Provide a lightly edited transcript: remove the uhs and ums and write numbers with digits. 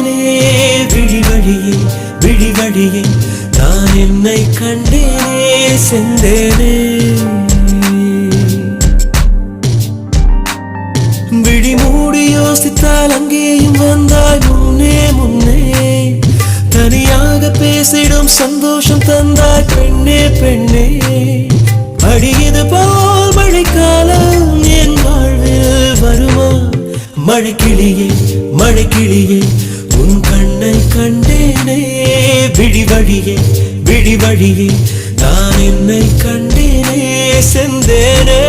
கண்டேனே விழிவழியே விழிவழியே நான் என்னை கண்டேனே செந்தேனே விழி மூடி யோசித்தால் அங்கேயும் வந்தாய் முன்னே முன்னே தனியாக பேசிடும் சந்தோஷம் தந்தாய் பெண்ணே பெண்ணே அடியது போல் மழைக்காலம் என் வாழ்வில் வருமா மழைக்கிளியே மழைக்கிளியே உன் கண்ணை கண்டேனே விழிவழியே விழிவழியே நான் என்னை கண்டேனே செந்தேனே